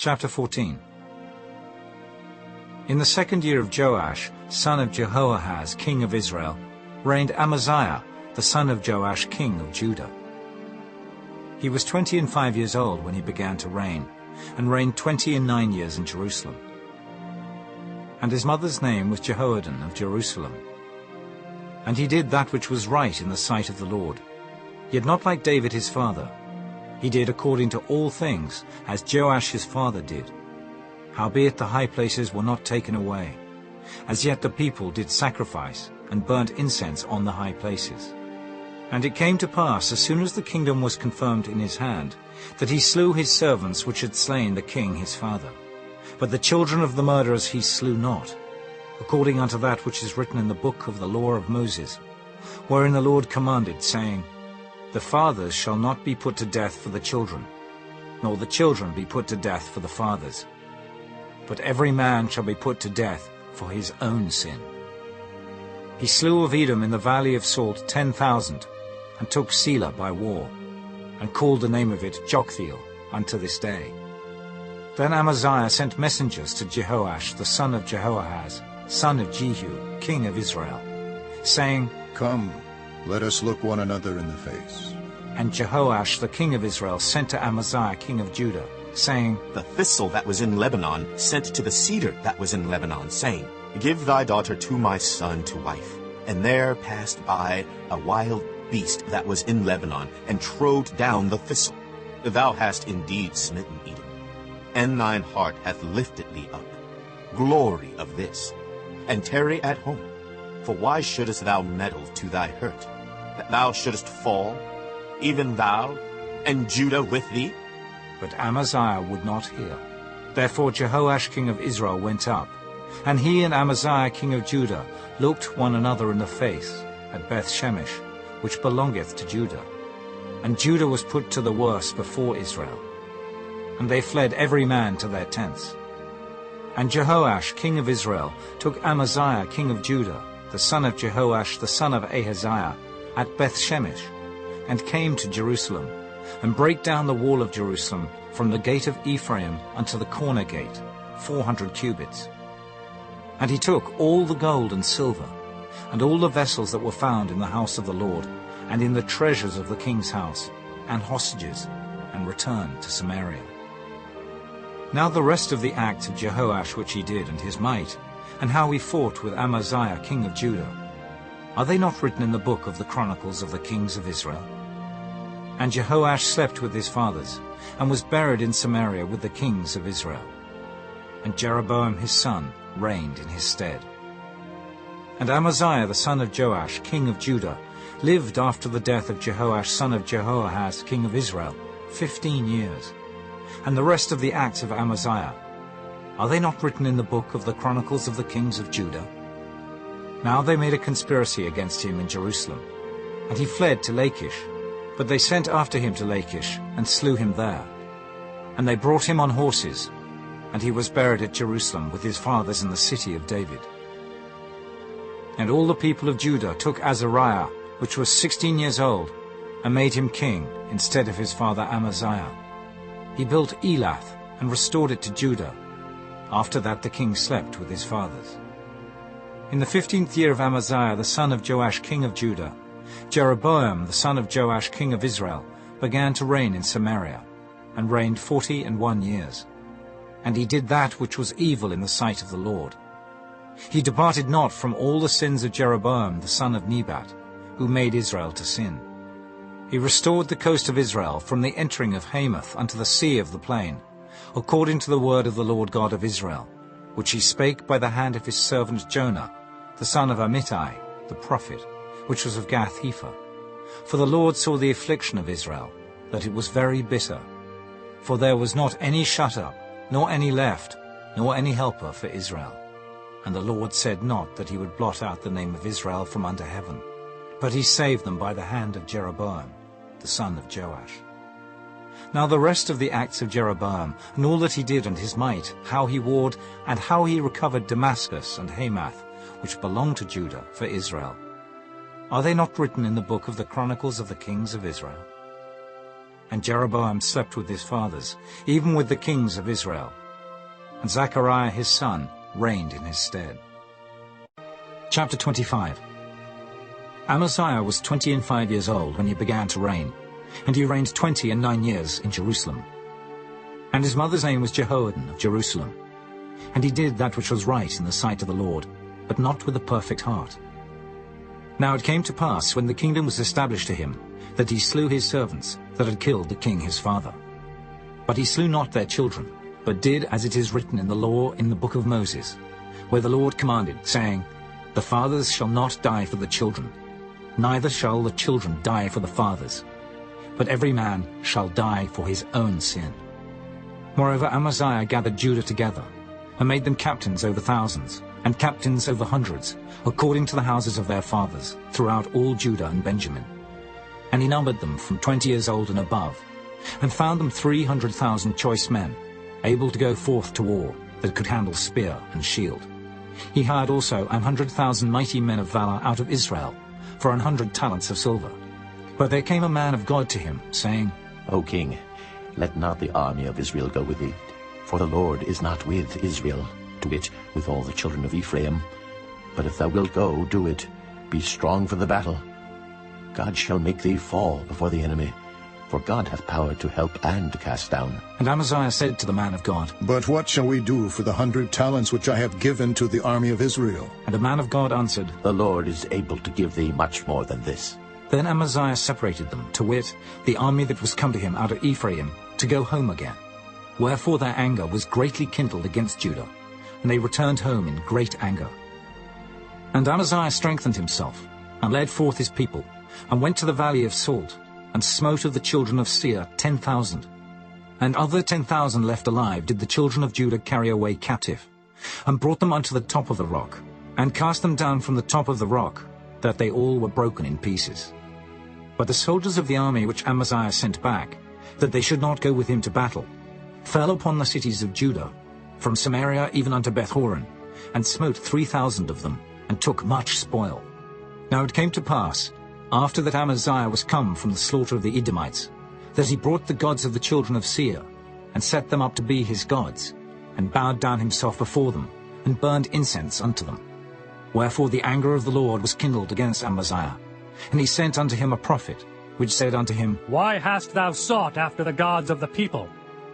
Chapter 14. In the 2nd year of Joash, son of Jehoahaz, king of Israel, reigned Amaziah, the son of Joash, king of Judah. He was 25 years old when he began to reign, and reigned 29 years in Jerusalem. And his mother's name was Jehoadan of Jerusalem. And he did that which was right in the sight of the Lord, yet not like David his father. He did according to all things, as Joash his father did. Howbeit the high places were not taken away. As yet the people did sacrifice, and burnt incense on the high places. And it came to pass, as soon as the kingdom was confirmed in his hand, that he slew his servants which had slain the king his father. But the children of the murderers he slew not, according unto that which is written in the book of the law of Moses, wherein the Lord commanded, saying, The fathers shall not be put to death for the children, nor the children be put to death for the fathers. But every man shall be put to death for his own sin. He slew of Edom in the valley of Salt 10,000, and took Selah by war, and called the name of it Joktheel unto this day. Then Amaziah sent messengers to Jehoash the son of Jehoahaz, son of Jehu, king of Israel, saying, Come, let us look one another in the face. And Jehoash the king of Israel sent to Amaziah king of Judah, saying, The thistle that was in Lebanon sent to the cedar that was in Lebanon, saying, Give thy daughter to my son to wife. And there passed by a wild beast that was in Lebanon, and trode down the thistle. Thou hast indeed smitten Edom, and thine heart hath lifted thee up. Glory of this, and tarry at home. For why shouldest thou meddle to thy hurt, that thou shouldest fall, even thou, and Judah with thee? But Amaziah would not hear. Therefore Jehoash king of Israel went up, and he and Amaziah king of Judah looked one another in the face at Beth-shemesh, which belongeth to Judah. And Judah was put to the worse before Israel. And they fled every man to their tents. And Jehoash king of Israel took Amaziah king of Judah, the son of Jehoash the son of Ahaziah, at Beth-shemesh, and came to Jerusalem, and brake down the wall of Jerusalem from the gate of Ephraim unto the corner gate, 400 cubits. And he took all the gold and silver, and all the vessels that were found in the house of the Lord, and in the treasures of the king's house, and hostages, and returned to Samaria. Now the rest of the acts of Jehoash which he did, and his might, and how he fought with Amaziah king of Judah, are they not written in the book of the Chronicles of the kings of Israel? And Jehoash slept with his fathers, and was buried in Samaria with the kings of Israel. And Jeroboam his son reigned in his stead. And Amaziah the son of Joash, king of Judah, lived after the death of Jehoash son of Jehoahaz, king of Israel, 15 years. And the rest of the acts of Amaziah, are they not written in the book of the Chronicles of the kings of Judah? Now they made a conspiracy against him in Jerusalem, and he fled to Lachish. But they sent after him to Lachish, and slew him there. And they brought him on horses, and he was buried at Jerusalem with his fathers in the city of David. And all the people of Judah took Azariah, which was 16 years old, and made him king instead of his father Amaziah. He built Elath, and restored it to Judah. After that the king slept with his fathers. In the 15th year of Amaziah the son of Joash king of Judah, Jeroboam the son of Joash king of Israel began to reign in Samaria, and reigned 41 years. And he did that which was evil in the sight of the Lord. He departed not from all the sins of Jeroboam the son of Nebat, who made Israel to sin. He restored the coast of Israel from the entering of Hamath unto the sea of the plain, according to the word of the Lord God of Israel, which he spake by the hand of his servant Jonah, the son of Amittai, the prophet, which was of Gath-hepher. For the Lord saw the affliction of Israel, that it was very bitter. For there was not any shut up, nor any left, nor any helper for Israel. And the Lord said not that he would blot out the name of Israel from under heaven, but he saved them by the hand of Jeroboam, the son of Joash. Now the rest of the acts of Jeroboam, and all that he did and his might, how he warred, and how he recovered Damascus and Hamath, which belonged to Judah, for Israel, are they not written in the book of the Chronicles of the kings of Israel? And Jeroboam slept with his fathers, even with the kings of Israel. And Zechariah his son reigned in his stead. Chapter 25. Amaziah was 25 years old when he began to reign, and he reigned 29 years in Jerusalem. And his mother's name was Jehoaddan of Jerusalem. And he did that which was right in the sight of the Lord, but not with a perfect heart. Now it came to pass, when the kingdom was established to him, that he slew his servants that had killed the king his father. But he slew not their children, but did as it is written in the law in the book of Moses, where the Lord commanded, saying, The fathers shall not die for the children, neither shall the children die for the fathers, but every man shall die for his own sin. Moreover, Amaziah gathered Judah together, and made them captains over thousands, and captains over hundreds, according to the houses of their fathers, throughout all Judah and Benjamin. And he numbered them from 20 years old and above, and found them 300,000 choice men, able to go forth to war, that could handle spear and shield. He hired also 100,000 mighty men of valor out of Israel, for 100 talents of silver. But there came a man of God to him, saying, O king, let not the army of Israel go with thee, for the Lord is not with Israel, to wit, with all the children of Ephraim. But if thou wilt go, do it. Be strong for the battle. God shall make thee fall before the enemy, for God hath power to help and to cast down. And Amaziah said to the man of God, But what shall we do for the 100 talents which I have given to the army of Israel? And the man of God answered, The Lord is able to give thee much more than this. Then Amaziah separated them, to wit, the army that was come to him out of Ephraim, to go home again. Wherefore their anger was greatly kindled against Judah, and they returned home in great anger. And Amaziah strengthened himself, and led forth his people, and went to the valley of Salt, and smote of the children of Seir 10,000. And of the 10,000 left alive did the children of Judah carry away captive, and brought them unto the top of the rock, and cast them down from the top of the rock, that they all were broken in pieces. But the soldiers of the army which Amaziah sent back, that they should not go with him to battle, fell upon the cities of Judah, from Samaria even unto Bethhoron, and smote 3,000 of them, and took much spoil. Now it came to pass, after that Amaziah was come from the slaughter of the Edomites, that he brought the gods of the children of Seir, and set them up to be his gods, and bowed down himself before them, and burned incense unto them. Wherefore the anger of the Lord was kindled against Amaziah, and he sent unto him a prophet, which said unto him, Why hast thou sought after the gods of the people,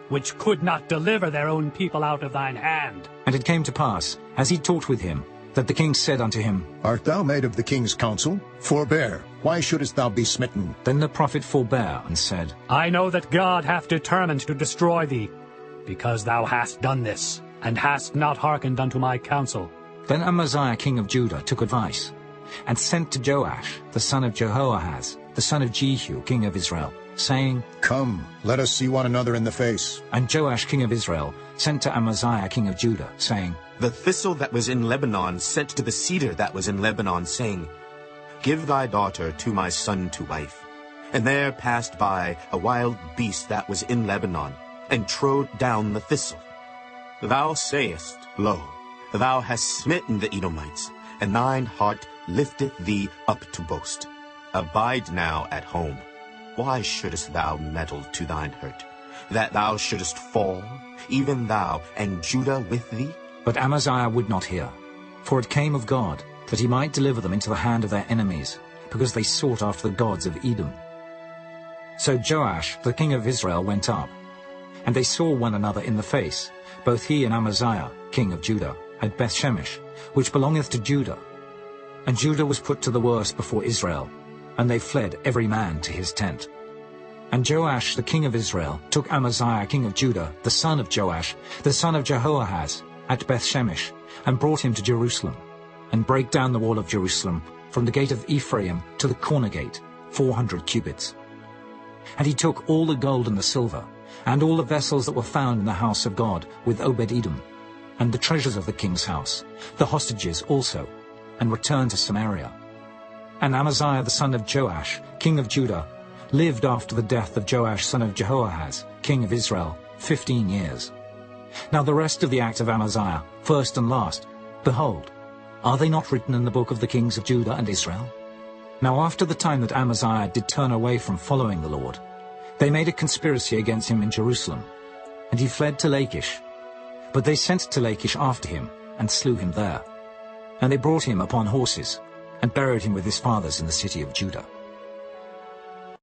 which could not deliver their own people out of thine hand? And it came to pass, as he talked with him, that the king said unto him, Art thou made of the king's counsel? Forbear, why shouldest thou be smitten? Then the prophet forbare, and said, I know that God hath determined to destroy thee, because thou hast done this, and hast not hearkened unto my counsel. Then Amaziah king of Judah took advice, and sent to Joash the son of Jehoahaz, the son of Jehu king of Israel, saying, Come, let us see one another in the face. And Joash king of Israel sent to Amaziah king of Judah, saying, The thistle that was in Lebanon sent to the cedar that was in Lebanon, saying, Give thy daughter to my son to wife. And there passed by a wild beast that was in Lebanon, and trode down the thistle. Thou sayest, Lo, thou hast smitten the Edomites, and thine heart lifteth thee up to boast. Abide now at home. Why shouldest thou meddle to thine hurt, that thou shouldest fall, even thou, and Judah with thee? But Amaziah would not hear, for it came of God, that he might deliver them into the hand of their enemies, because they sought after the gods of Edom. So Joash the king of Israel went up, and they saw one another in the face, both he and Amaziah king of Judah, at Bethshemesh, which belongeth to Judah. And Judah was put to the worse before Israel, and they fled every man to his tent. And Joash the king of Israel took Amaziah king of Judah, the son of Joash, the son of Jehoahaz, at Bethshemesh, and brought him to Jerusalem, and brake down the wall of Jerusalem, from the gate of Ephraim to the corner gate, 400 cubits. And he took all the gold and the silver, and all the vessels that were found in the house of God, with Obed-Edom, and the treasures of the king's house, the hostages also, and returned to Samaria. And Amaziah the son of Joash, king of Judah, lived after the death of Joash son of Jehoahaz, king of Israel, 15 years. Now the rest of the acts of Amaziah, first and last, behold, are they not written in the book of the kings of Judah and Israel? Now after the time that Amaziah did turn away from following the Lord, They made a conspiracy against him in Jerusalem, and he fled to Lachish. But they sent to Lachish after him, and slew him there. And they brought him upon horses, and buried him with his fathers in the city of Judah.